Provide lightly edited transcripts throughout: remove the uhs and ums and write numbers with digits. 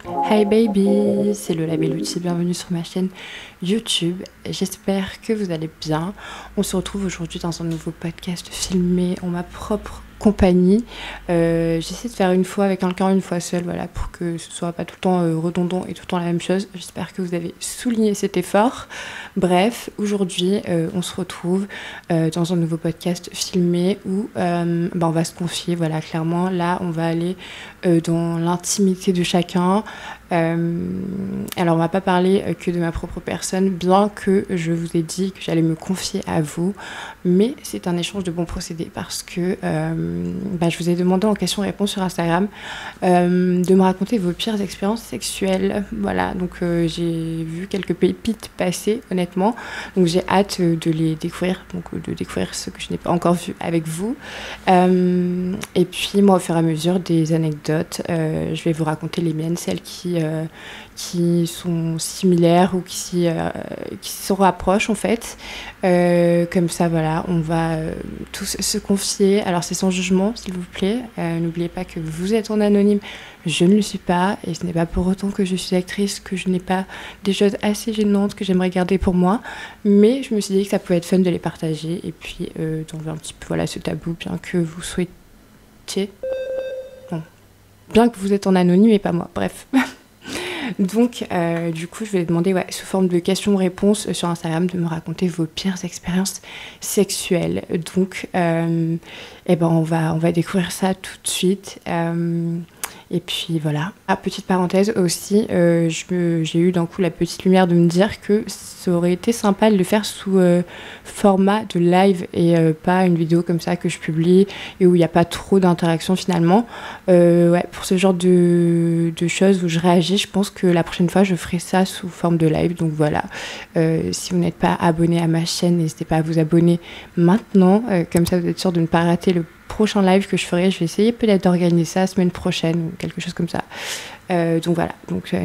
Hi baby, c'est Lola Bellucci, bienvenue sur ma chaîne YouTube. J'espère que vous allez bien. On se retrouve aujourd'hui dans un nouveau podcast filmé en ma propre compagnie. J'essaie de faire une fois avec quelqu'un, une fois seule, voilà, pour que ce soit pas tout le temps redondant et tout le temps la même chose. J'espère que vous avez souligné cet effort. Bref, aujourd'hui, on se retrouve dans un nouveau podcast filmé où on va se confier, voilà, clairement. Là, on va aller dans l'intimité de chacun. Alors, on va pas parler que de ma propre personne, bien que je vous ai dit que j'allais me confier à vous, mais c'est un échange de bons procédés parce que je vous ai demandé en question-réponse sur Instagram de me raconter vos pires expériences sexuelles. Voilà, donc j'ai vu quelques pépites passer, honnêtement, donc j'ai hâte de les découvrir, donc de découvrir ce que je n'ai pas encore vu avec vous. Et puis moi, au fur et à mesure des anecdotes, je vais vous raconter les miennes, celles qui sont similaires ou qui se rapprochent en fait. Comme ça, voilà, on va tous se confier. Alors c'est sans jugement, s'il vous plaît. N'oubliez pas que vous êtes en anonyme. Je ne le suis pas et ce n'est pas pour autant que je suis actrice, que je n'ai pas des choses assez gênantes que j'aimerais garder pour moi. Mais je me suis dit que ça pouvait être fun de les partager et puis d'enlever un petit peu ce tabou, bien que vous souhaitiez. Bon. Bien que vous êtes en anonyme et pas moi. Bref. Donc, du coup, je vais demander, sous forme de questions-réponses sur Instagram, de me raconter vos pires expériences sexuelles. Donc, on va découvrir ça tout de suite. Et puis voilà. Petite parenthèse aussi, j'ai eu d'un coup la petite lumière de me dire que ça aurait été sympa de le faire sous format de live et pas une vidéo comme ça que je publie et où il n'y a pas trop d'interaction finalement. Pour ce genre de choses où je réagis, je pense que la prochaine fois je ferai ça sous forme de live. Donc voilà, si vous n'êtes pas abonné à ma chaîne, n'hésitez pas à vous abonner maintenant, comme ça vous êtes sûr de ne pas rater le prochain live que je ferai. Je vais essayer peut-être d'organiser ça la semaine prochaine ou quelque chose comme ça. Donc voilà,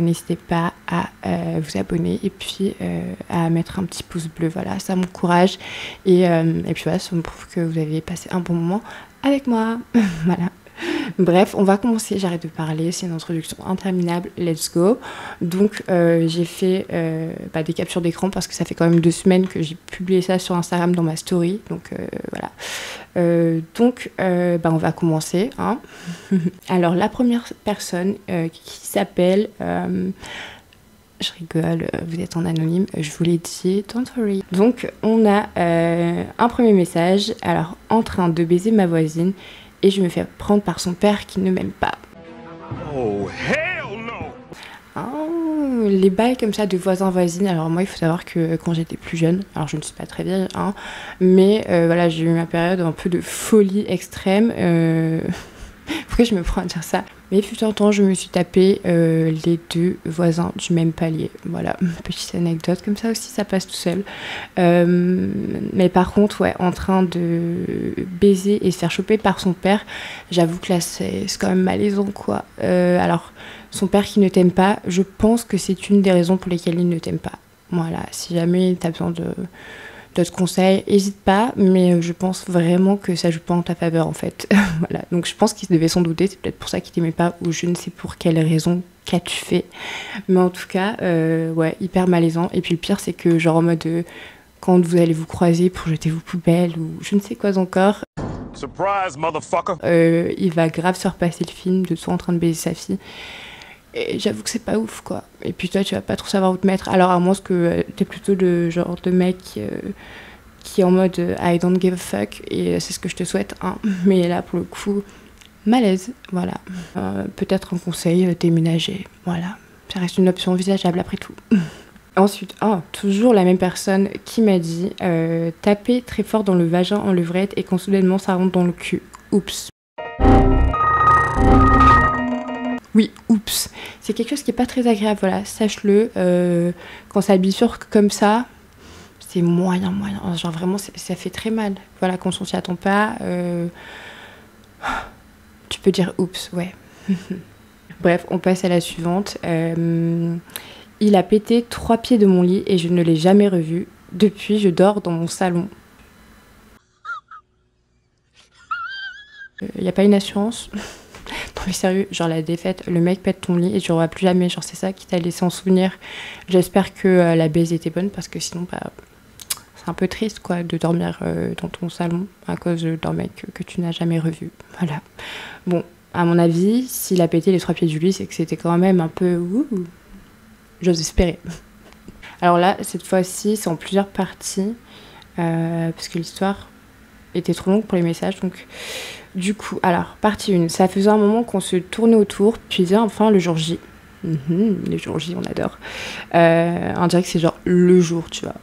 n'hésitez pas à vous abonner et puis à mettre un petit pouce bleu, voilà, ça m'encourage et puis voilà, ça me prouve que vous avez passé un bon moment avec moi. Voilà. Bref, on va commencer, j'arrête de parler, c'est une introduction interminable, let's go. Donc j'ai fait des captures d'écran parce que ça fait quand même 2 semaines que j'ai publié ça sur Instagram dans ma story, donc voilà. On va commencer, hein. Alors la première personne qui s'appelle... je rigole, vous êtes en anonyme, je vous l'ai dit, don't worry. Donc on a un premier message, alors en train de baiser ma voisine, et je me fais prendre par son père qui ne m'aime pas. Oh, hell no! Oh, les bails comme ça de voisins-voisines. Alors moi, il faut savoir que quand j'étais plus jeune, alors je ne suis pas très vieille, hein, mais voilà, j'ai eu ma période un peu de folie extrême. Pourquoi je me prends à dire ça? Mais fut un temps, je me suis tapé les 2 voisins du même palier. Voilà, petite anecdote, comme ça aussi, ça passe tout seul. Mais par contre, en train de baiser et se faire choper par son père, j'avoue que là, c'est quand même malaisant, quoi. Alors, son père qui ne t'aime pas, je pense que c'est une des raisons pour lesquelles il ne t'aime pas. Voilà, si jamais t'as besoin d'autres conseils, n'hésite pas, mais je pense vraiment que ça joue pas en ta faveur en fait. Voilà, donc je pense qu'il devait s'en douter, c'est peut-être pour ça qu'il t'aimait pas, ou je ne sais pour quelle raison qu'as-tu fait. Mais en tout cas, hyper malaisant. Et puis le pire, c'est que genre en mode, quand vous allez vous croiser pour jeter vos poubelles, ou je ne sais quoi encore, Surprise, motherfucker! il va grave se repasser le film de toi en train de baiser sa fille. Et j'avoue que c'est pas ouf, quoi. Et puis toi, tu vas pas trop savoir où te mettre. Alors, à moins que t'es plutôt le genre de mec qui est en mode I don't give a fuck. Et c'est ce que je te souhaite, hein. Mais là, pour le coup, malaise, voilà. Peut-être un conseil, déménager. Voilà. Ça reste une option envisageable après tout. Ensuite, toujours la même personne qui m'a dit taper très fort dans le vagin en levrette et quand soudainement ça rentre dans le cul. Oups. Oui, oups. C'est quelque chose qui est pas très agréable, voilà, sache-le. Quand ça bifurque comme ça, c'est moyen. Genre vraiment, ça fait très mal. Voilà, quand on s'y attend pas, tu peux dire oups, ouais. Bref, on passe à la suivante. Il a pété 3 pieds de mon lit et je ne l'ai jamais revu. Depuis, je dors dans mon salon. Y a pas une assurance? Non, mais sérieux, genre la défaite, le mec pète ton lit et tu le revois plus jamais, genre c'est ça qui t'a laissé en souvenir. J'espère que la baise était bonne parce que sinon, bah, c'est un peu triste quoi de dormir dans ton salon à cause d'un mec que tu n'as jamais revu. Voilà. Bon, à mon avis, s'il a pété les 3 pieds du lit, c'est que c'était quand même un peu... j'ose espérer. Alors là, cette fois-ci, c'est en plusieurs parties parce que l'histoire était trop longue pour les messages, donc... Du coup, alors, partie 1, ça faisait un moment qu'on se tournait autour, puis vient enfin le jour J. Le jour J, on adore. On dirait que c'est genre le jour, tu vois.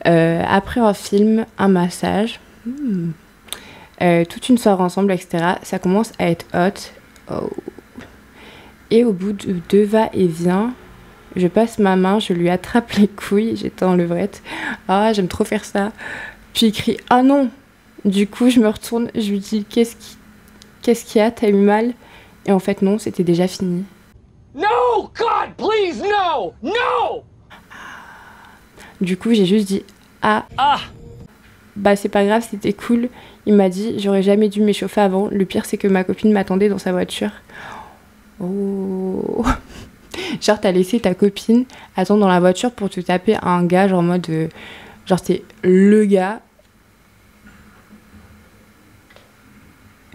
Après un film, un massage, toute une soirée ensemble, etc. Ça commence à être hot. Oh. Et au bout de 2 va-et-vient, je passe ma main, je lui attrape les couilles, j'étais en levrette. Ah, j'aime trop faire ça. Puis il crie « Ah non !» Du coup, je me retourne, je lui dis « Qu'est-ce qu'il y a? T'as eu mal ?» Et en fait, non, c'était déjà fini. No, God, please, no, no. Du coup, j'ai juste dit « Ah, bah c'est pas grave, c'était cool. » Il m'a dit « J'aurais jamais dû m'échauffer avant. Le pire, c'est que ma copine m'attendait dans sa voiture. » Oh. Genre, t'as laissé ta copine attendre dans la voiture pour te taper un gars, genre en mode... genre, c'est le gars...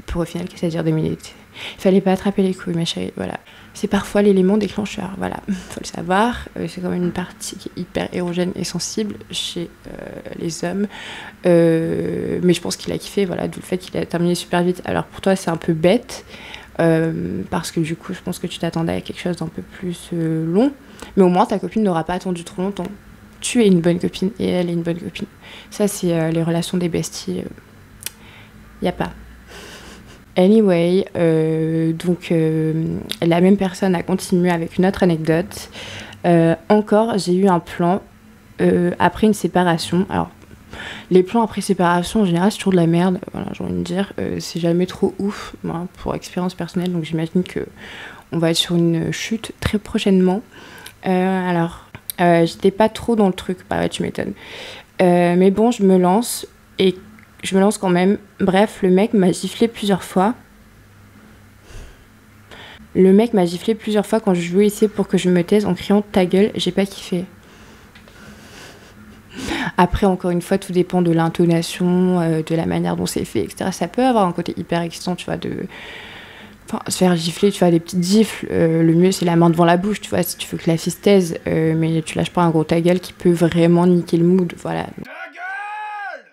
Pour au final, qu'est-ce à dire 2 minutes. Il fallait pas attraper les couilles, ma chérie, voilà. C'est parfois l'élément déclencheur, voilà, faut le savoir. C'est quand même une partie qui est hyper érogène et sensible chez les hommes. Mais je pense qu'il a kiffé, voilà, d'où le fait qu'il a terminé super vite. Alors pour toi, c'est un peu bête, parce que du coup, je pense que tu t'attendais à quelque chose d'un peu plus long. Mais au moins, ta copine n'aura pas attendu trop longtemps. Tu es une bonne copine et elle est une bonne copine. Ça, c'est les relations des besties. Y a pas. Anyway, donc la même personne a continué avec une autre anecdote. Encore, j'ai eu un plan après une séparation. Alors, les plans après séparation, en général, c'est toujours de la merde. Voilà, j'ai envie de dire, c'est jamais trop ouf, hein, pour expérience personnelle. Donc, j'imagine qu'on va être sur une chute très prochainement. Alors, j'étais pas trop dans le truc, bah ouais, tu m'étonnes. Mais bon, je me lance et je me lance quand même. Bref, le mec m'a giflé plusieurs fois. Le mec m'a giflé plusieurs fois quand je jouais ici pour que je me taise en criant « ta gueule », j'ai pas kiffé. Après, encore une fois, tout dépend de l'intonation, de la manière dont c'est fait, etc. Ça peut avoir un côté hyper excitant, tu vois, Enfin, se faire gifler, tu vois, des petites gifles. Le mieux, c'est la main devant la bouche, tu vois, si tu veux que la fille se taise. Mais tu lâches pas un gros ta gueule qui peut vraiment niquer le mood, voilà.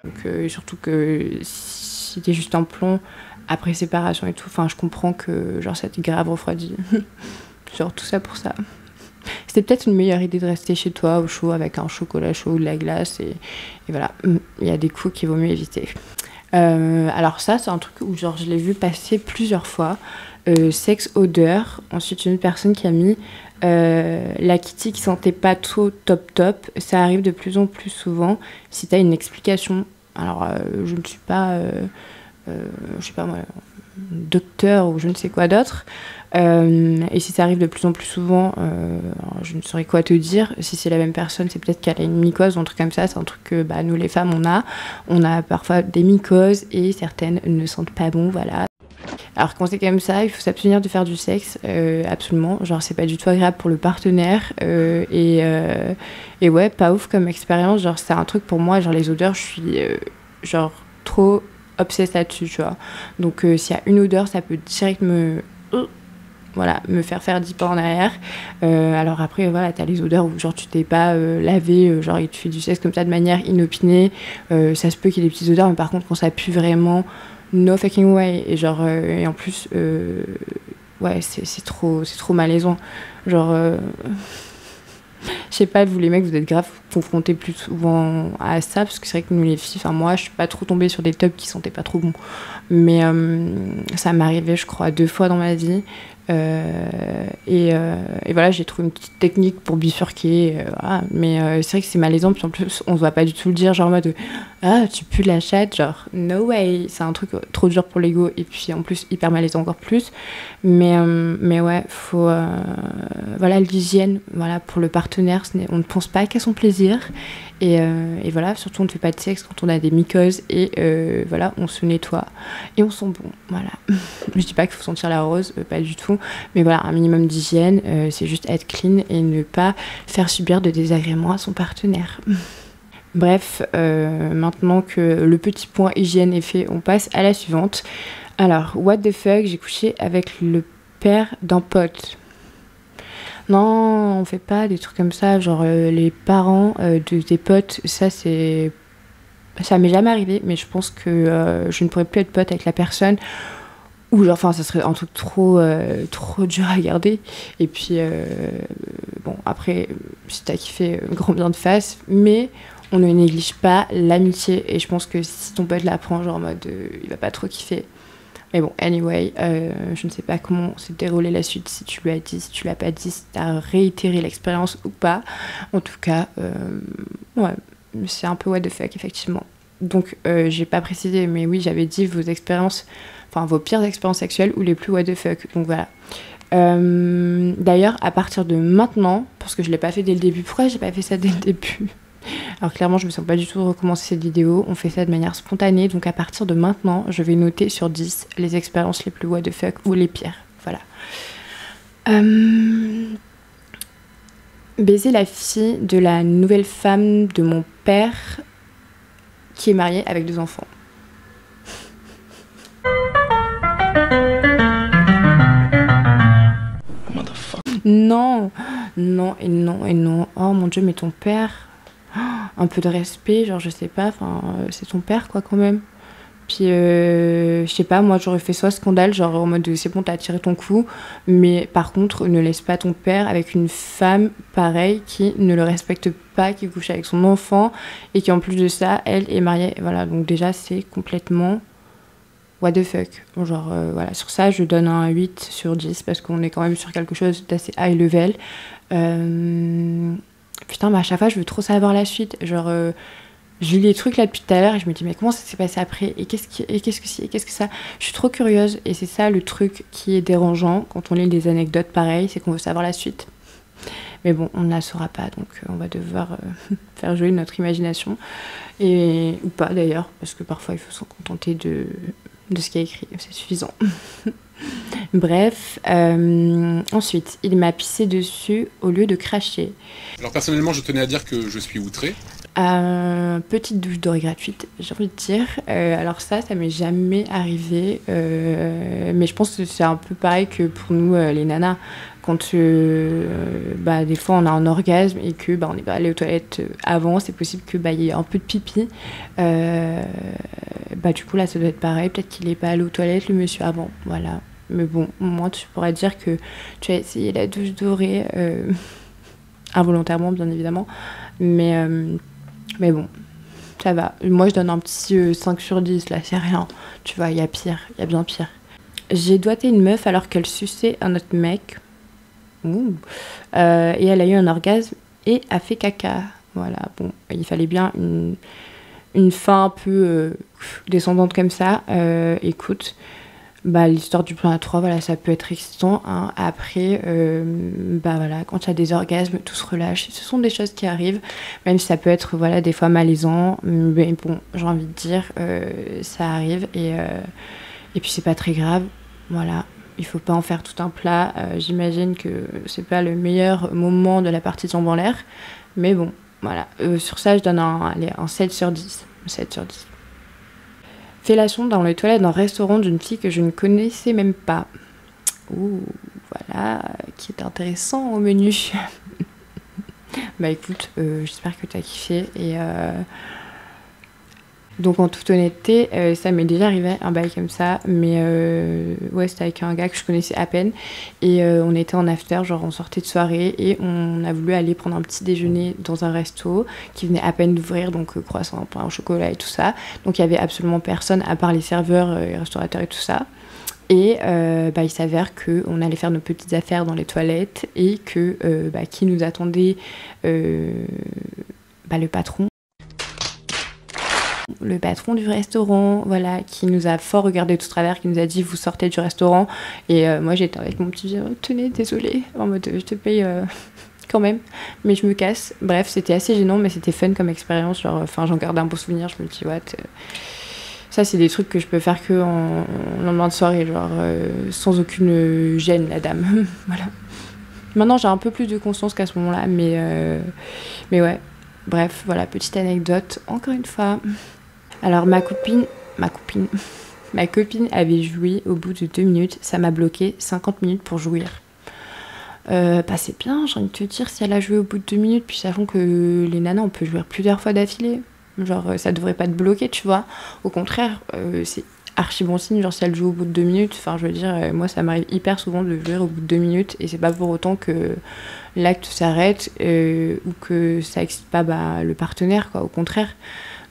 Donc, surtout que si t'es juste en plomb après séparation et tout, enfin, je comprends que genre ça t'est grave refroidi. Genre tout ça pour ça. C'était peut-être une meilleure idée de rester chez toi au chaud avec un chocolat chaud ou de la glace et voilà, il y a des coups qu'il vaut mieux éviter. Alors ça, c'est un truc où genre je l'ai vu passer plusieurs fois. Sexe, odeur. Ensuite, une personne qui a mis la kitty qui sentait pas trop top. Ça arrive de plus en plus souvent. Si t'as une explication, alors je ne suis pas, je sais pas moi, docteur ou je ne sais quoi d'autre. Et si ça arrive de plus en plus souvent, je ne saurais quoi te dire. Si c'est la même personne, c'est peut-être qu'elle a une mycose ou un truc comme ça. C'est un truc que bah, nous les femmes on a parfois des mycoses et certaines ne sentent pas bon, voilà. Alors quand c'est comme ça, il faut s'abstenir de faire du sexe, absolument. Genre c'est pas du tout agréable pour le partenaire et ouais, pas ouf comme expérience. Genre c'est un truc pour moi, genre les odeurs, je suis genre trop obsesse là-dessus, tu vois. Donc s'il y a une odeur, ça peut direct me faire 10 pas en arrière. Alors après, voilà, t'as les odeurs où genre tu t'es pas lavé, genre il te fait du sexe comme ça de manière inopinée. Ça se peut qu'il y ait des petites odeurs, mais par contre quand ça pue vraiment, no fucking way. Et genre, et en plus, ouais, c'est trop malaisant. Genre, je sais pas, vous les mecs, vous êtes grave confrontés plus souvent à ça, parce que c'est vrai que nous les filles, enfin moi, je suis pas trop tombée sur des tubs qui sentaient pas trop bon. Mais ça m'est arrivé, je crois, 2 fois dans ma vie. Et voilà, j'ai trouvé une petite technique pour bifurquer, voilà. Mais c'est vrai que c'est malaisant, puis en plus on se voit pas du tout le dire, genre en mode ah, tu pues la chatte, genre, no way, c'est un truc trop dur pour l'ego, et puis en plus, hyper malaisant encore plus. Mais ouais, faut. Voilà, l'hygiène, voilà, pour le partenaire, on ne pense pas qu'à son plaisir. Et voilà, surtout, on ne fait pas de sexe quand on a des mycoses, et voilà, on se nettoie, et on sent bon, voilà. Je dis pas qu'il faut sentir la rose, pas du tout, mais voilà, un minimum d'hygiène, c'est juste être clean et ne pas faire subir de désagréments à son partenaire. Bref, maintenant que le petit point hygiène est fait, on passe à la suivante. Alors, what the fuck, j'ai couché avec le père d'un pote. Non, on fait pas des trucs comme ça, genre les parents de tes potes, ça c'est... Ça m'est jamais arrivé, mais je pense que je ne pourrais plus être pote avec la personne, ou genre, enfin, ça serait un truc trop dur à garder. Et puis, bon, après, si t'as kiffé, grand bien de face, mais... On ne néglige pas l'amitié, et je pense que si ton pote l'apprend, genre en mode il va pas trop kiffer. Mais bon, anyway, je ne sais pas comment s'est déroulée la suite, si tu lui as dit, si tu l'as pas dit, si tu as réitéré l'expérience ou pas. En tout cas, ouais, c'est un peu what the fuck, effectivement. Donc, j'ai pas précisé, mais oui, j'avais dit vos expériences, enfin vos pires expériences sexuelles ou les plus what the fuck. Donc voilà. D'ailleurs, à partir de maintenant, parce que je l'ai pas fait dès le début, pourquoi j'ai pas fait ça dès le début ? Alors clairement, je me sens pas du tout de recommencer cette vidéo, on fait ça de manière spontanée, donc à partir de maintenant, je vais noter sur 10 les expériences les plus what the fuck ou les pires, voilà. Baiser la fille de la nouvelle femme de mon père qui est mariée avec 2 enfants. Non, non et non et non. Oh mon dieu, mais ton père... un peu de respect, genre je sais pas, enfin c'est ton père quoi quand même. Puis je sais pas, moi j'aurais fait soit scandale, genre en mode c'est bon t'as tiré ton coup, mais par contre ne laisse pas ton père avec une femme pareille qui ne le respecte pas, qui couche avec son enfant et qui en plus de ça elle est mariée, voilà, donc déjà c'est complètement what the fuck. Genre voilà, sur ça je donne un 8 sur 10 parce qu'on est quand même sur quelque chose d'assez high level. Putain, mais à chaque fois, je veux trop savoir la suite. Genre, je lis les trucs là depuis tout à l'heure et je me dis, mais comment ça s'est passé après ? Et qu'est-ce que c'est ? Et qu'est-ce que ça ? Je suis trop curieuse et c'est ça le truc qui est dérangeant quand on lit des anecdotes pareilles, c'est qu'on veut savoir la suite. Mais bon, on ne la saura pas, donc on va devoir faire jouer notre imagination. Ou pas d'ailleurs, parce que parfois il faut s'en contenter de ce qui est écrit, c'est suffisant. Bref, ensuite, il m'a pissé dessus au lieu de cracher. Alors personnellement, je tenais à dire que je suis outré. Petite douche dorée gratuite, j'ai envie de dire. Alors ça m'est jamais arrivé, mais je pense que c'est un peu pareil que pour nous, les nanas. Quand des fois on a un orgasme et que on n'est pas allé aux toilettes avant, c'est possible que y ait un peu de pipi. Du coup là ça doit être pareil, peut-être qu'il n'est pas allé aux toilettes le monsieur avant, voilà. Mais bon, moi tu pourrais dire que tu as essayé la douche dorée, involontairement bien évidemment, mais bon, ça va. Moi je donne un petit 5 sur 10, là c'est rien, tu vois, il y a pire, il y a bien pire. J'ai doigté une meuf alors qu'elle suçait un autre mec. Et elle a eu un orgasme et a fait caca. Voilà, bon, il fallait bien une fin un peu descendante comme ça. Écoute, l'histoire du plan à 3, voilà, ça peut être excitant. Hein. Après, voilà, quand il y a des orgasmes, tout se relâche. Ce sont des choses qui arrivent, même si ça peut être voilà, des fois malaisant. Mais bon, j'ai envie de dire, ça arrive et puis c'est pas très grave. Voilà. Il faut pas en faire tout un plat. J'imagine que c'est pas le meilleur moment de la partie de jambes en l'air. Mais bon, voilà. Sur ça, je donne un 7 sur 10. 7 sur 10. Fellation dans les toilettes d'un restaurant d'une fille que je ne connaissais même pas. Ouh, voilà, qui est intéressant au menu. Écoute, j'espère que tu as kiffé. Et donc en toute honnêteté, ça m'est déjà arrivé un bail comme ça, mais ouais, c'était avec un gars que je connaissais à peine et on était en after, genre on sortait de soirée et on a voulu aller prendre un petit déjeuner dans un resto qui venait à peine d'ouvrir, donc croissant, pain au chocolat et tout ça, donc il y avait absolument personne à part les serveurs et restaurateurs et tout ça. Et il s'avère qu'on allait faire nos petites affaires dans les toilettes et que qui nous attendait, le patron. le patron du restaurant, voilà, qui nous a fort regardé tout travers, qui nous a dit vous sortez du restaurant. Et moi j'étais avec mon petit tenez, désolé, en mode je te paye quand même, mais je me casse. Bref, c'était assez gênant, mais c'était fun comme expérience. Genre, enfin, j'en garde un bon souvenir. Je me dis what. Ça, c'est des trucs que je peux faire que en lendemain de soirée, genre sans aucune gêne, la dame. Voilà. Maintenant, j'ai un peu plus de conscience qu'à ce moment-là, mais ouais. Bref, voilà, petite anecdote, encore une fois. Alors, ma copine avait joui au bout de 2 minutes. Ça m'a bloqué 50 minutes pour jouir. Bah c'est bien, j'ai envie de te dire, si elle a joué au bout de 2 minutes, puis sachant que les nanas, on peut jouer plusieurs fois d'affilée. Genre, ça devrait pas te bloquer, tu vois. Au contraire, c'est archi bon signe, genre si elle joue au bout de 2 minutes, enfin je veux dire, moi ça m'arrive hyper souvent de jouer au bout de 2 minutes, et c'est pas pour autant que l'acte s'arrête, ou que ça excite pas le partenaire, quoi, au contraire.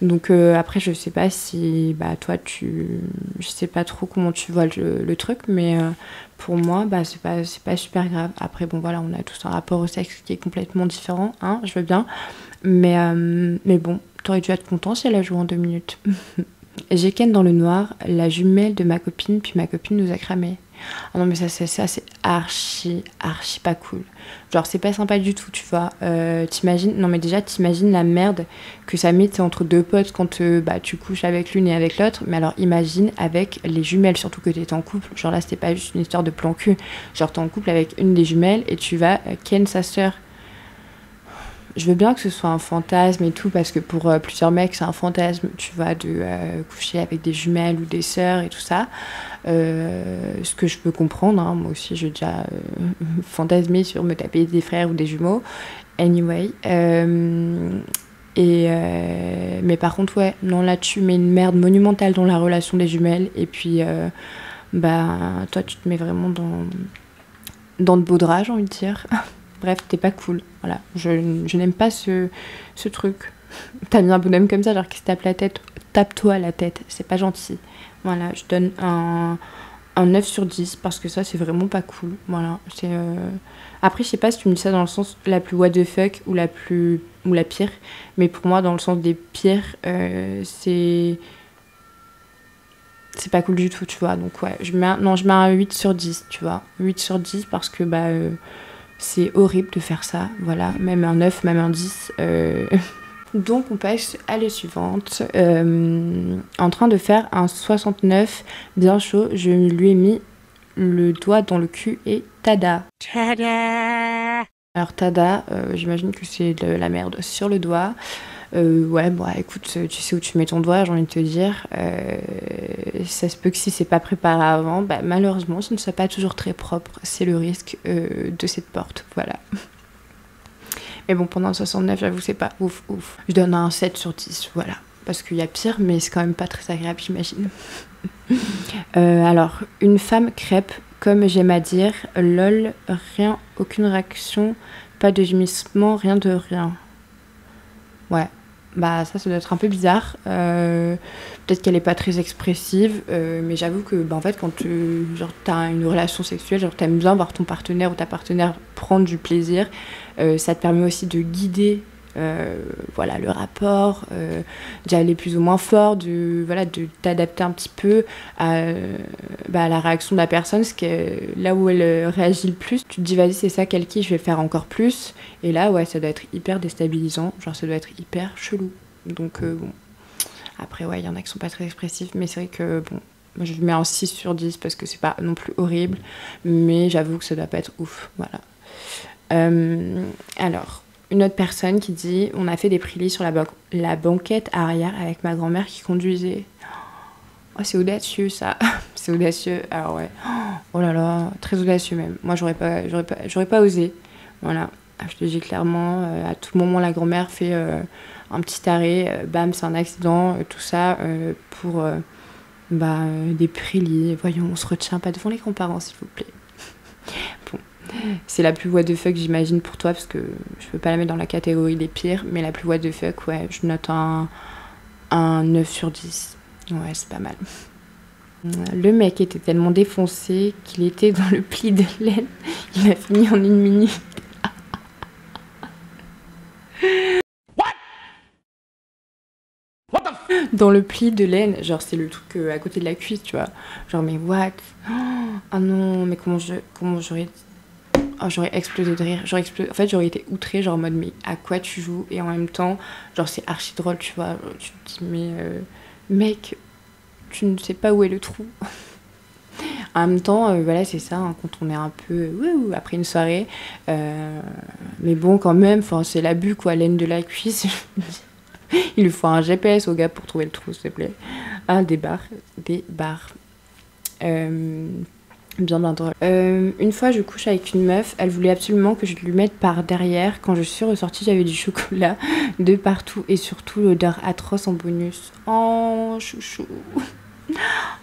Donc après je sais pas si toi je sais pas trop comment tu vois le truc, mais pour moi c'est pas super grave. Après bon voilà, on a tous un rapport au sexe qui est complètement différent, hein, je veux bien, mais bon, t'aurais dû être content si elle a joué en 2 minutes. J'ai ken dans le noir la jumelle de ma copine, puis ma copine nous a cramé. Ah non mais ça c'est archi pas cool. Genre c'est pas sympa du tout, tu vois. T'imagines la merde que ça met entre deux potes quand tu couches avec l'une et avec l'autre. Mais alors imagine avec les jumelles, surtout que t'es en couple. Genre là c'était pas juste une histoire de plan cul. Genre t'es en couple avec une des jumelles et tu vas ken sa sœur. Je veux bien que ce soit un fantasme et tout, parce que pour plusieurs mecs, c'est un fantasme, tu vois, de coucher avec des jumelles ou des sœurs et tout ça. Ce que je peux comprendre, hein. Moi aussi, j'ai déjà fantasmé sur me taper des frères ou des jumeaux. Anyway. Mais par contre, ouais, non, là, tu mets une merde monumentale dans la relation des jumelles. Et puis, toi, tu te mets vraiment dans de beaux draps, j'ai envie de dire. Bref, t'es pas cool. Voilà, je n'aime pas ce truc. T'as mis un bonhomme comme ça, genre qui se tape la tête. Tape-toi la tête, c'est pas gentil. Voilà, je donne un 9 sur 10 parce que ça, c'est vraiment pas cool. Voilà, c'est... Après, je sais pas si tu me dis ça dans le sens la plus what the fuck ou la pire. Mais pour moi, dans le sens des pires, c'est pas cool du tout, tu vois. Donc ouais, je mets un 8 sur 10, tu vois. 8 sur 10 parce que c'est horrible de faire ça, voilà, même un 9, même un 10. Donc on passe à la suivante. En train de faire un 69 bien chaud, je lui ai mis le doigt dans le cul et tada. Tada. Alors tada, j'imagine que c'est de la merde sur le doigt. Ouais, écoute, tu sais où tu mets ton doigt, j'ai envie de te dire. Ça se peut que si c'est pas préparé avant, malheureusement, ce ne soit pas toujours très propre. C'est le risque de cette porte, voilà. Mais bon, pendant le 69, j'avoue, c'est pas ouf. Je donne un 7 sur 10, voilà. Parce qu'il y a pire, mais c'est quand même pas très agréable, j'imagine. Alors, une femme crêpe, comme j'aime à dire, lol, rien, aucune réaction, pas de gémissement, rien de rien. Ouais. Ça doit être un peu bizarre. Peut-être qu'elle est pas très expressive, mais j'avoue que en fait, quand t'as une relation sexuelle, genre t'aimes bien voir ton partenaire ou ta partenaire prendre du plaisir, ça te permet aussi de guider le rapport, d'aller plus ou moins fort, de t'adapter un petit peu à la réaction de la personne, parce que là où elle réagit le plus, tu te dis vas-y c'est ça qu'elle kiffe, je vais faire encore plus, et là ouais ça doit être hyper déstabilisant, genre ça doit être hyper chelou, donc bon, après ouais il y en a qui sont pas très expressifs, mais c'est vrai que bon, moi je lui mets un 6 sur 10 parce que c'est pas non plus horrible, mais j'avoue que ça doit pas être ouf, voilà. Alors une autre personne qui dit on a fait des prélis sur la banquette arrière avec ma grand-mère qui conduisait. Oh, c'est audacieux ça. C'est audacieux. Alors ouais. Oh là là, très audacieux même. Moi j'aurais pas osé. Voilà. Je te dis clairement, à tout moment la grand-mère fait un petit arrêt, bam, c'est un accident, tout ça pour des prélis. Voyons, on se retient pas devant les grands-parents s'il vous plaît. Bon. C'est la plus what the fuck j'imagine pour toi, parce que je peux pas la mettre dans la catégorie des pires, mais la plus what the fuck, ouais, je note un 9 sur 10. Ouais, c'est pas mal. Le mec était tellement défoncé qu'il était dans le pli de laine. Il a fini en 1 minute. dans le pli de laine. Genre, c'est le truc à côté de la cuisse, tu vois. Genre, mais what? Ah non, mais comment j'aurais... Oh, j'aurais explosé de rire. En fait, j'aurais été outrée, genre en mode, mais à quoi tu joues? Et en même temps, genre, c'est archi drôle, tu vois. Genre, tu te dis, mais mec, tu ne sais pas où est le trou. En même temps, voilà, c'est ça, hein, quand on est un peu après une soirée. Mais bon, quand même, c'est l'abus, quoi, laine de la cuisse. Il lui faut un GPS au gars pour trouver le trou, s'il te plaît. Ah, des barres. Bien drôle. Une fois, je couche avec une meuf. Elle voulait absolument que je lui mette par derrière. Quand je suis ressortie, j'avais du chocolat de partout. Et surtout, l'odeur atroce en bonus. Oh, chouchou.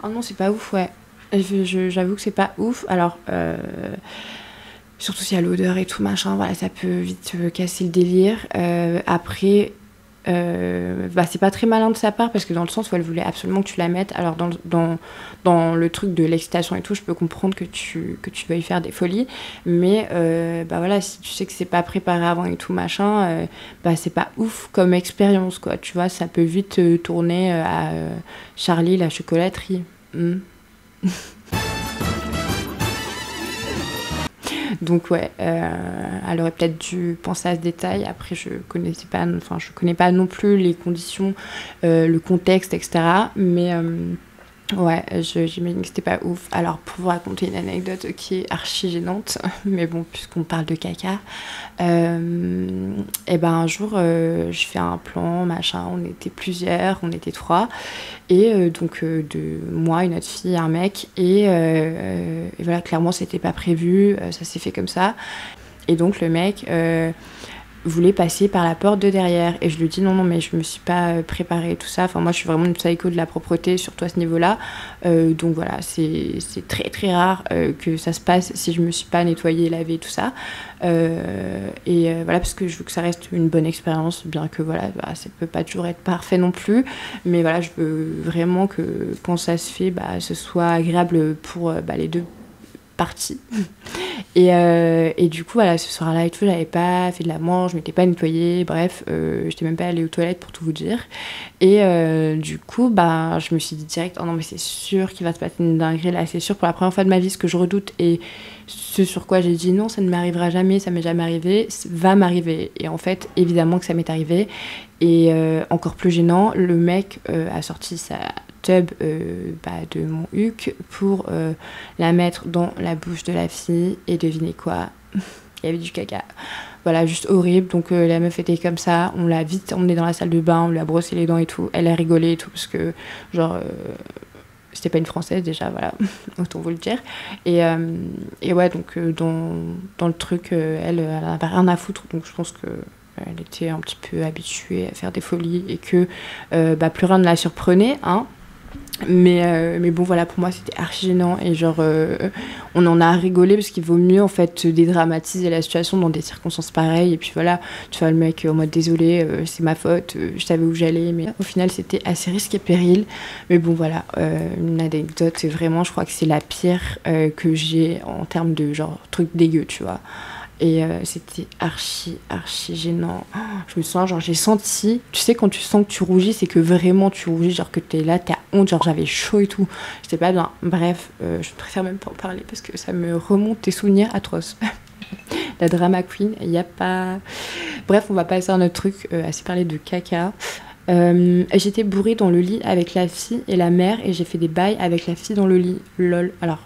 Oh non, c'est pas ouf, ouais. J'avoue que c'est pas ouf. Alors, surtout s'il y a l'odeur et tout, machin, voilà, ça peut vite casser le délire. Après... c'est pas très malin de sa part parce que dans le sens où elle voulait absolument que tu la mettes. Alors dans le truc de l'excitation et tout, je peux comprendre que tu veuilles faire des folies, mais voilà, si tu sais que c'est pas préparé avant et tout machin, c'est pas ouf comme expérience, quoi, tu vois. Ça peut vite tourner à Charlie la chocolaterie. Donc ouais, elle aurait peut-être dû penser à ce détail. Après, je connais pas non plus les conditions, le contexte, etc. Mais ouais, j'imagine que c'était pas ouf. Alors, pour vous raconter une anecdote qui est archi gênante, mais bon, puisqu'on parle de caca, un jour, je fais un plan, machin, on était plusieurs, on était 3, et donc de moi, une autre fille, un mec, et voilà, clairement, c'était pas prévu, ça s'est fait comme ça. Et donc, le mec... voulait passer par la porte de derrière et je lui dis non mais je me suis pas préparée tout ça, moi je suis vraiment une psycho de la propreté surtout à ce niveau là, donc voilà, c'est très très rare que ça se passe si je me suis pas nettoyée, lavée, tout ça, voilà, parce que je veux que ça reste une bonne expérience, bien que voilà, ça peut pas toujours être parfait non plus, mais voilà, je veux vraiment que quand ça se fait, ce soit agréable pour les deux partie. Et du coup, voilà, ce soir-là et tout, j'avais pas fait de la manche, je m'étais pas nettoyée, bref, j'étais même pas allée aux toilettes pour tout vous dire. Et du coup, je me suis dit direct, oh non, mais c'est sûr qu'il va se passer une dinguerie là, c'est sûr, pour la première fois de ma vie, ce que je redoute et ce sur quoi j'ai dit non, ça ne m'arrivera jamais, ça m'est jamais arrivé, va m'arriver. Et en fait, évidemment que ça m'est arrivé. Et encore plus gênant, le mec a sorti sa tub de mon huc pour la mettre dans la bouche de la fille, et devinez quoi, il y avait du caca. Voilà, juste horrible. Donc la meuf était comme ça, on l'a vite emmenée dans la salle de bain, on lui a brossé les dents et tout, elle a rigolé et tout parce que genre c'était pas une française déjà, voilà, autant vous le dire. Et ouais, donc dans le truc, elle avait rien à foutre, donc je pense que elle était un petit peu habituée à faire des folies et que plus rien ne la surprenait, hein. Mais bon, voilà, pour moi c'était archi gênant et genre on en a rigolé parce qu'il vaut mieux en fait dédramatiser la situation dans des circonstances pareilles. Et puis voilà, tu vois, le mec en mode désolé, c'est ma faute, je savais où j'allais, mais au final c'était assez risque et péril. Mais bon, voilà, une anecdote, c'est vraiment, je crois que c'est la pire que j'ai en termes de genre truc dégueu, tu vois. Et c'était archi gênant. Oh, je me sens, genre j'ai senti, tu sais quand tu sens que tu rougis, c'est que vraiment tu rougis, genre que t'es là, t'as honte, genre j'avais chaud et tout, j'étais pas bien. Bref, je préfère même pas en parler parce que ça me remonte des souvenirs atroces. La drama queen, il y a pas... Bref, on va passer à un autre truc, assez parler de caca. J'étais bourrée dans le lit avec la fille et la mère et j'ai fait des bails avec la fille dans le lit. Lol. Alors,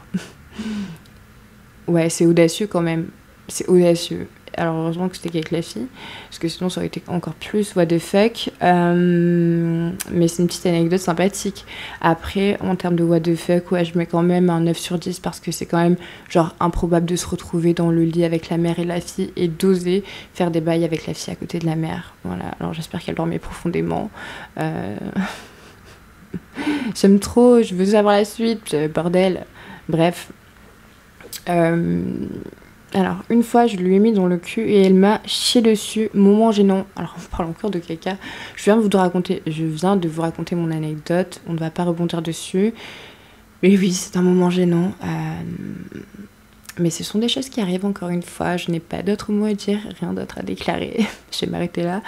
ouais, c'est audacieux quand même. C'est audacieux. Alors heureusement que c'était qu'avec la fille, parce que sinon ça aurait été encore plus what the fuck. Mais c'est une petite anecdote sympathique. Après, en termes de what the fuck, ouais, je mets quand même un 9 sur 10 parce que c'est quand même genre improbable de se retrouver dans le lit avec la mère et la fille et d'oser faire des bails avec la fille à côté de la mère. Voilà, alors j'espère qu'elle dormait profondément. J'aime trop, je veux savoir la suite, bordel. Bref. Alors, une fois, je lui ai mis dans le cul et elle m'a chié dessus. Moment gênant. Alors, on parle encore de caca. Je viens de vous raconter mon anecdote. On ne va pas rebondir dessus. Mais oui, c'est un moment gênant. Mais ce sont des choses qui arrivent encore une fois. Je n'ai pas d'autres mots à dire, rien d'autre à déclarer. Je vais m'arrêter là.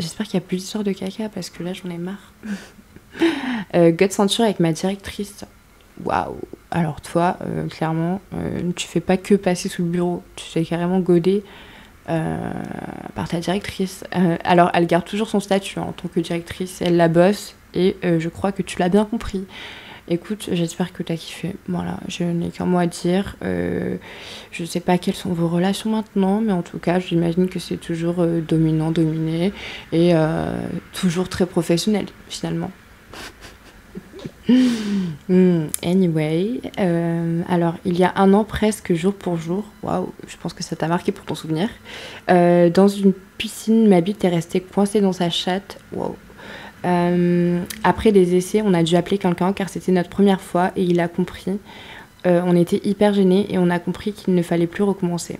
J'espère qu'il n'y a plus d'histoire de caca parce que là j'en ai marre. Gut ceinture avec ma directrice. Waouh. Alors toi, clairement, tu fais pas que passer sous le bureau. Tu fais carrément goder par ta directrice. Alors elle garde toujours son statut en tant que directrice. Elle la bosse et je crois que tu l'as bien compris. Écoute, j'espère que t'as kiffé. Voilà, je n'ai qu'un mot à dire. Je sais pas quelles sont vos relations maintenant, mais en tout cas, j'imagine que c'est toujours dominant-dominé et toujours très professionnel, finalement. Anyway, alors, il y a un an presque, jour pour jour, waouh, je pense que ça t'a marqué pour ton souvenir, dans une piscine, ma bite est restée coincée dans sa chatte, waouh. Après des essais, on a dû appeler quelqu'un car c'était notre première fois et il a compris. On était hyper gênés et on a compris qu'il ne fallait plus recommencer.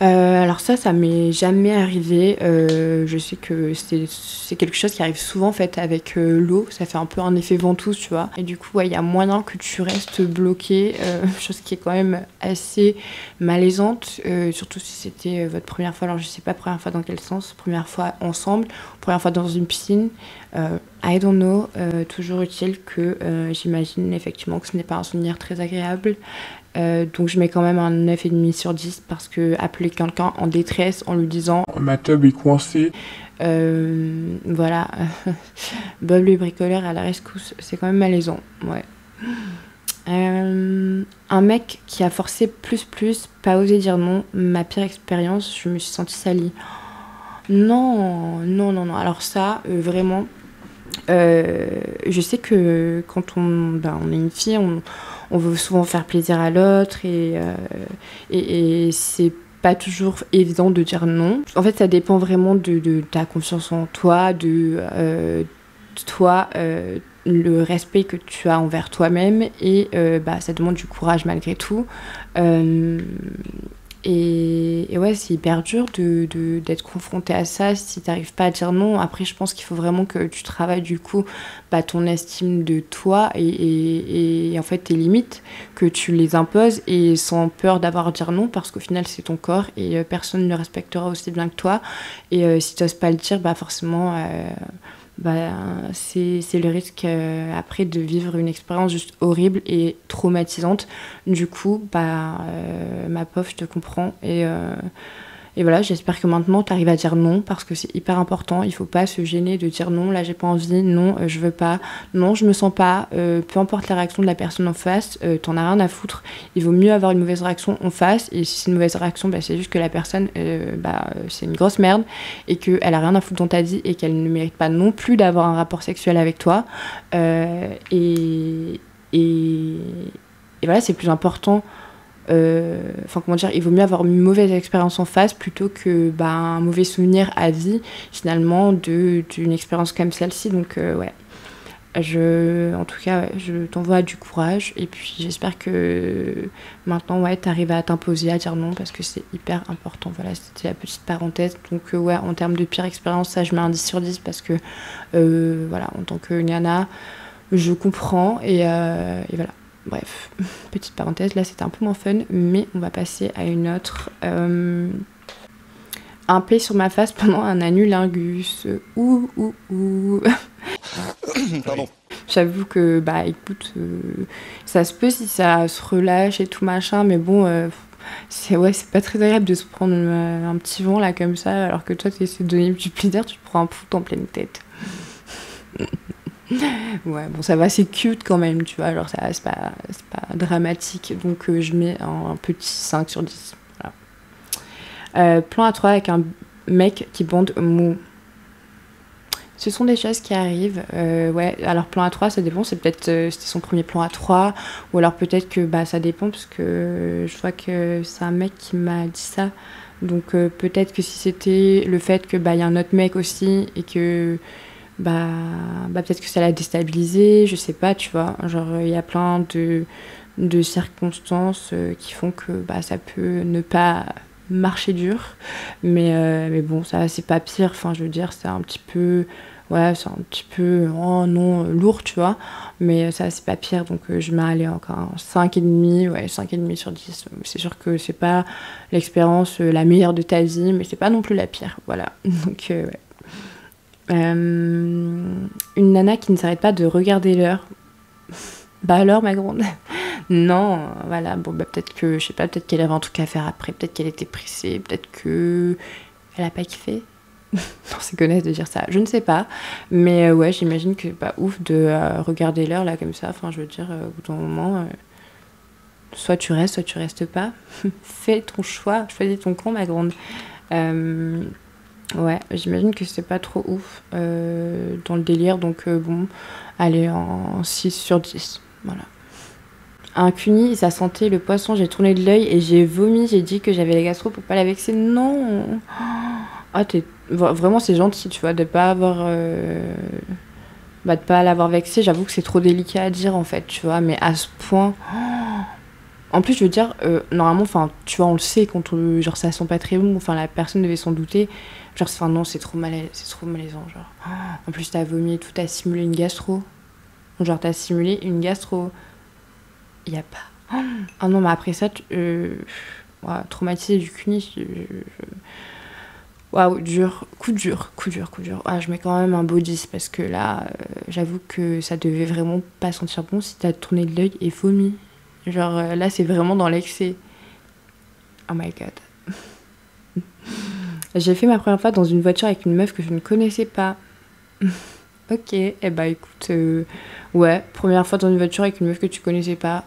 Alors ça m'est jamais arrivé. Je sais que c'est quelque chose qui arrive souvent en fait avec l'eau. Ça fait un peu un effet ventouse, tu vois. Et du coup, il y a moyen que tu restes bloqué, chose qui est quand même assez malaisante, surtout si c'était votre première fois. Alors je sais pas première fois dans quel sens, première fois ensemble, première fois dans une piscine. I don't know. Toujours utile que j'imagine effectivement que ce n'est pas un souvenir très agréable. Donc je mets quand même un 9,5 sur 10 parce que appeler quelqu'un en détresse en lui disant « Ma tub est coincée », voilà, Bob le bricoleur à la rescousse, c'est quand même malaisant, ouais. Un mec qui a forcé plus, pas osé dire non, ma pire expérience, je me suis sentie salie. Non, alors ça, vraiment, je sais que quand on est une fille, on veut souvent faire plaisir à l'autre et c'est pas toujours évident de dire non. En fait, ça dépend vraiment de ta confiance en toi, le respect que tu as envers toi-même et ça demande du courage malgré tout. Et ouais, c'est hyper dur d'être confronté à ça si t'arrives pas à dire non. Après, je pense qu'il faut vraiment que tu travailles du coup ton estime de toi et en fait tes limites, que tu les imposes et sans peur d'avoir à dire non parce qu'au final c'est ton corps et personne ne le respectera aussi bien que toi. Et si t'oses pas le dire, forcément... c'est le risque après de vivre une expérience juste horrible et traumatisante. Du coup, ma pauvre, je te comprends. Et voilà, j'espère que maintenant tu arrives à dire non parce que c'est hyper important. Il faut pas se gêner de dire non, là j'ai pas envie, non, je veux pas, non, je me sens pas. Peu importe la réaction de la personne en face, t'en as rien à foutre. Il vaut mieux avoir une mauvaise réaction en face. Et si c'est une mauvaise réaction, c'est juste que la personne, c'est une grosse merde et qu'elle a rien à foutre dans ta vie et qu'elle ne mérite pas non plus d'avoir un rapport sexuel avec toi. Et voilà, c'est plus important. Il vaut mieux avoir une mauvaise expérience en face plutôt que un mauvais souvenir à vie finalement d'une expérience comme celle-ci. Donc ouais, en tout cas je t'envoie du courage et puis j'espère que maintenant t'arrives à t'imposer à dire non parce que c'est hyper important. Voilà, c'était la petite parenthèse. Donc ouais, en termes de pire expérience, ça je mets un 10 sur 10 parce que voilà, en tant que nana je comprends et voilà. Bref, petite parenthèse, là c'était un peu moins fun, mais on va passer à une autre. Un P sur ma face pendant un anulingus. Pardon. J'avoue que, écoute, ça se peut si ça se relâche et tout machin, mais bon, c'est pas très agréable de se prendre un petit vent là comme ça, alors que toi tu essaies de donner du plaisir, tu te prends un poutre en pleine tête. Ouais, bon, ça va, c'est cute quand même, tu vois, genre c'est pas dramatique, donc je mets un petit 5 sur 10. Voilà. Plan A3 avec un mec qui bande mou. Ce sont des choses qui arrivent. Ouais, alors plan A3, ça dépend, c'est peut-être c'était son premier plan A3, ou alors peut-être que ça dépend, parce que je vois que c'est un mec qui m'a dit ça, donc peut-être que si c'était le fait que y a un autre mec aussi, et que peut-être que ça l'a déstabilisé, je sais pas, tu vois, genre il y a plein de circonstances qui font que ça peut ne pas marcher dur, mais bon, ça c'est pas pire, enfin je veux dire, c'est un petit peu ouais, c'est un petit peu, oh non, lourd, tu vois. Mais ça, c'est pas pire, donc je mets aller encore un 5,5, ouais, 5,5 sur 10. C'est sûr que c'est pas l'expérience la meilleure de ta vie, mais c'est pas non plus la pire, voilà. Donc, ouais. Une nana qui ne s'arrête pas de regarder l'heure. Bah alors, ma grande. Non, voilà, bon, bah peut-être que, je sais pas, peut-être qu'elle avait un truc à faire après, peut-être qu'elle était pressée, peut-être que elle a pas kiffé. Non, c'est connasse de dire ça, je ne sais pas. Mais ouais, j'imagine que pas ouf de regarder l'heure là comme ça. Enfin, je veux dire, au bout d'un moment, soit tu restes pas. Fais ton choix, choisis ton camp, ma grande. Ouais, j'imagine que c'est pas trop ouf dans le délire. Donc bon, allez, en 6 sur 10. Voilà. Un cuni, ça sentait le poisson, j'ai tourné de l'œil et j'ai vomi, j'ai dit que j'avais les gastro pour pas la vexer. Non. Ah, vraiment, c'est gentil, tu vois, de pas avoir... de pas l'avoir vexée. J'avoue que c'est trop délicat à dire, en fait, tu vois, mais à ce point... En plus, je veux dire, normalement, enfin, tu vois, on le sait quand genre, ça sent pas très bon, enfin, la personne devait s'en douter. Genre, enfin, non, c'est trop malaisant, genre. En plus, t'as vomi et tout, t'as simulé une gastro. Genre, t'as simulé une gastro. Y a pas... Ah non, mais après ça, ouais, traumatisé du cuni, waouh, coup dur. Ah, je mets quand même un beau 10 parce que là, j'avoue que ça devait vraiment pas sentir bon si t'as tourné de l'œil et vomi. Genre là, c'est vraiment dans l'excès. Oh my god. J'ai fait ma première fois dans une voiture avec une meuf que je ne connaissais pas. Ok, eh bah écoute, ouais, première fois dans une voiture avec une meuf que tu connaissais pas.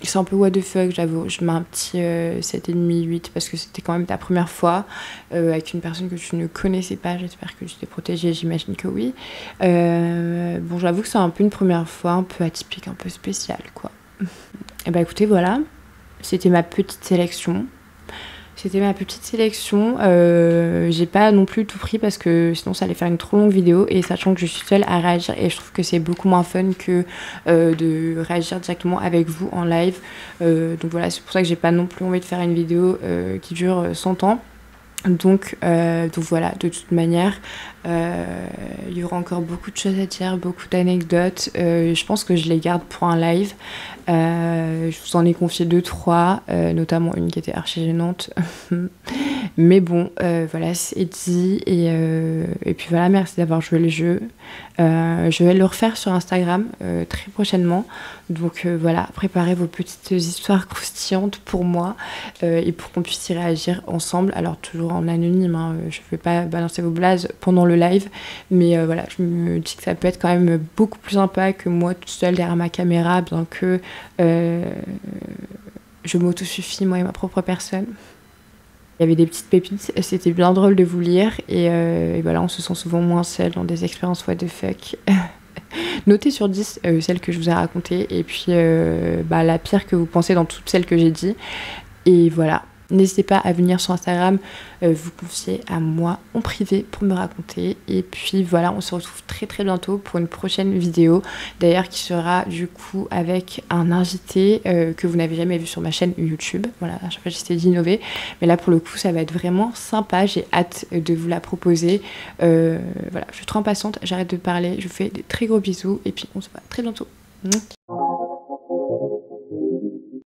C'est un peu what the fuck, j'avoue. Je mets un petit 7,5, 8 parce que c'était quand même ta première fois avec une personne que tu ne connaissais pas. J'espère que tu t'es protégée, j'imagine que oui. Bon, j'avoue que c'est un peu une première fois, un peu atypique, un peu spéciale, quoi. Et bah écoutez, voilà, c'était ma petite sélection. J'ai pas non plus tout pris parce que sinon ça allait faire une trop longue vidéo et sachant que je suis seule à réagir et je trouve que c'est beaucoup moins fun que de réagir directement avec vous en live. Donc voilà, c'est pour ça que j'ai pas non plus envie de faire une vidéo qui dure 100 ans. Donc voilà, de toute manière, il y aura encore beaucoup de choses à dire, beaucoup d'anecdotes. Je pense que je les garde pour un live. Je vous en ai confié 2-3, notamment une qui était archi gênante. Mais bon, voilà, c'est dit. Et puis voilà, merci d'avoir joué le jeu. Je vais le refaire sur Instagram très prochainement. Donc voilà, préparez vos petites histoires croustillantes pour moi et pour qu'on puisse y réagir ensemble. Alors toujours en anonyme, hein, je ne vais pas balancer vos blazes pendant le live. Mais voilà, je me dis que ça peut être quand même beaucoup plus sympa que moi toute seule derrière ma caméra, bien que je m'autosuffis, moi et ma propre personne. Il y avait des petites pépites, c'était bien drôle de vous lire et voilà, on se sent souvent moins seul dans des expériences what the fuck. Notez sur 10 celles que je vous ai racontées et puis la pire que vous pensez dans toutes celles que j'ai dit. Et voilà, n'hésitez pas à venir sur Instagram vous confier à moi en privé pour me raconter. Et puis voilà, on se retrouve très très bientôt pour une prochaine vidéo. D'ailleurs qui sera du coup avec un invité que vous n'avez jamais vu sur ma chaîne YouTube. Voilà, à chaque fois j'essaie d'innover. Mais là pour le coup ça va être vraiment sympa. J'ai hâte de vous la proposer. Voilà, je suis trop impatiente, j'arrête de parler. Je vous fais des très gros bisous et puis on se voit très bientôt.